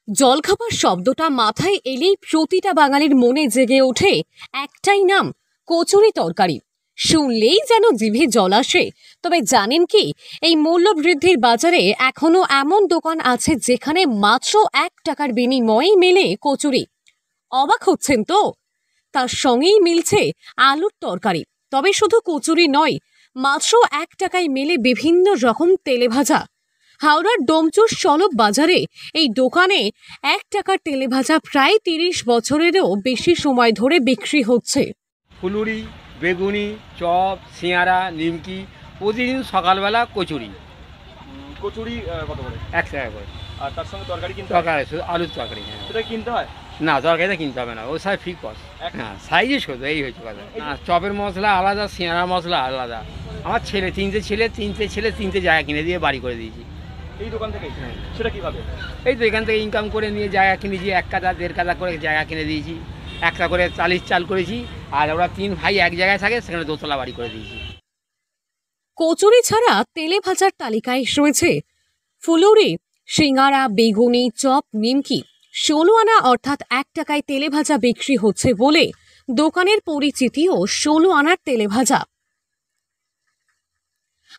জলখাবার শব্দটা মাথায় এলেই প্রতিটা বাঙালির মনে জেগে ওঠে একটাই নাম, কচুরি তরকারি। শুনলেই যেন জিভে জল আসে। তবে জানেন কি, এই মূল্যবৃদ্ধির বাজারে এখনো এমন দোকান আছে যেখানে মাত্র 1 টাকার বিনিময়ে মেলে কচুরি। অবাক হচ্ছেন তো? তার সঙ্গেই মিলছে আলুর তরকারি। তবে শুধু কচুরি নয়, মাত্র 1 টাকায় মেলে বিভিন্ন রকম তেলেভাজা। হাওড়ার ডোমচুর সলব বাজারে এই দোকানে 1 টাকার তেলেভাজা প্রায় 30 বছরেরও বেশি সময় ধরে বিক্রি হচ্ছে। ফুলুরি, বেগুনি, চপ, সিঙাড়া, নিমকি, প্রতিদিন সকালবেলা কচুরি। কচুরি কত করে? 1 টাকা করে। আর তার সঙ্গে তরকারি কিনতে হয়? তরকারি শুধু আলুর তরকারি। হ্যাঁ, সেটা কিনতে হয় না, তরকারিটা কিনতে হবে না, ও সাইজ ফিক কস্ট। হ্যাঁ, সাইজে শুধু এই হয়েছে কথা। চপের মশলা আলাদা, সিঙাড়ার মশলা আলাদা। আমার তিনটে ছেলে তিনটে জায়গা কিনে দিয়ে বাড়ি করে দিয়েছি এই দোকান থেকে। হ্যাঁ। সেটা কিভাবে? এই তো এখান থেকে ইনকাম করে নিয়ে জায়গা কিনেছি, 1 কাঠা 1.5 কাঠা করে জায়গা কিনে দিয়েছি। 1টা করে চালিশ চাল করেছি, আর ওরা 3 ভাই এক জায়গায় থাকে, সেখানে দোতলা বাড়ি করে দিয়েছি। কচুরি ছাড়া তেলে ভাজার তালিকায় রয়েছে ফুলুরি, সিঙ্গারা, বেগুনি, চপ, নিমকি। 16 আনা অর্থাৎ 1 টাকায় তেলে ভাজা বিক্রি হচ্ছে বলে দোকানের পরিচিতিও 16 আনার তেলে ভাজা।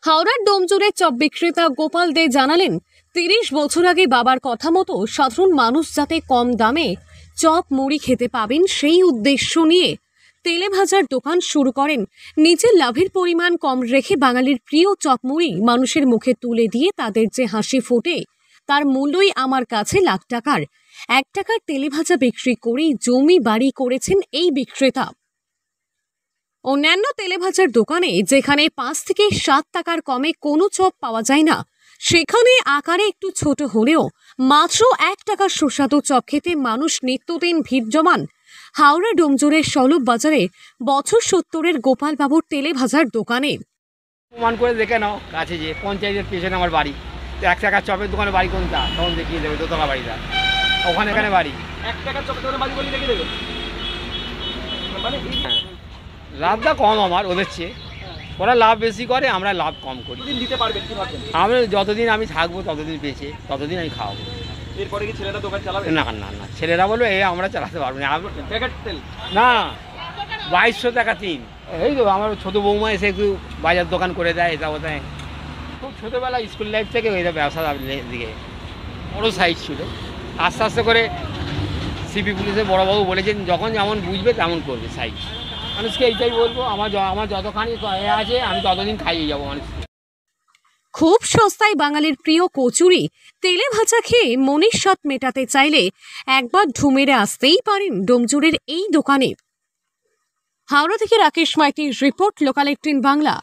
হাওড়ার ডোমজুরের চপ বিক্রেতা গোপাল দে জানালেন, 30 বছর আগে বাবার কথা মতো সাধারণ মানুষ যাতে কম দামে চপ মুড়ি খেতে পাবেন সেই উদ্দেশ্য নিয়ে তেলে ভাজার দোকান শুরু করেন। নিজের লাভের পরিমাণ কম রেখে বাঙালির প্রিয় চপ মুড়ি মানুষের মুখে তুলে দিয়ে তাদের যে হাসি ফোটে তার মূল্যই আমার কাছে লাখ টাকার। 1 টাকার তেলে ভাজা বিক্রি করেই জমি বাড়ি করেছেন এই বিক্রেতা। অন্যান্য তেলেভাজার দোকানে যেখানে 5 থেকে 7 টাকার কমে কোনো চপ পাওয়া যায় না, সেখানে আকারে একটু ছোট হলেও মাত্র 1 টাকার সুস্বাদু চপ খেতে মানুষ নিত্যদিন ভিড় জমান হাওড়া ডোমজুরের সলব বাজারে বছর 70-এর গোপালবাবুর তেলেভাজার দোকানে। প্রমাণ করে দেখে নাও, কাছে যে পঞ্চায়েতের পেছনে আমার বাড়ি। তো 1 টাকার চপের দোকানে বাড়ি কোনটা তখন দেখিয়ে দেবে, দোতলা বাড়িটা ওখানে, এখানে বাড়ি। 1 টাকার চপের দোকানে বাড়ি বলি দেখে দেবে। মানে লাভটা কম আমার ওদের চেয়ে, ওরা লাভ বেশি করে, আমরা লাভ কম করি। দিন দিতে পারবেন কি ভাবছেন? আমি যতদিন আমি থাকবো ততদিন বেঁচে, ততদিন আমি খাওয়াবো। এরপরে কি ছেলেরা দোকান চালাবে? না না না, ছেলেরা বলবে আমরা চালাতে পারবো না। প্যাকেট তেল না, 2200 টাকা 3। এই তো আমার ছোটো বৌমা এসে একটু বাজার দোকান করে দেয়, এটা ওটাই। খুব ছোটোবেলা স্কুল লাইফ থেকে ওইটা ব্যবসা দিকে বড়ো সাইজ ছিল। আস্তে আস্তে করে সিপি পুলিশের বড়োবাবু বলেছেন, যখন যেমন বুঝবে তেমন করবে সাইজ। মানুষকে এইটাই বলবো, আমার যতখানি আছে আমি ততদিন খাইয়ে যাবো মানুষকে। খুব সস্তায় বাঙালির প্রিয় কচুরি তেলে ভাজা খেয়ে মনের স্বাদ মেটাতে চাইলে একবার ঢুমেরে আসতেই পারেন ডোমজুরের এই দোকানে। হাওড়া থেকে রাকেশ মাইতির রিপোর্ট, লোকাল 18 বাংলা।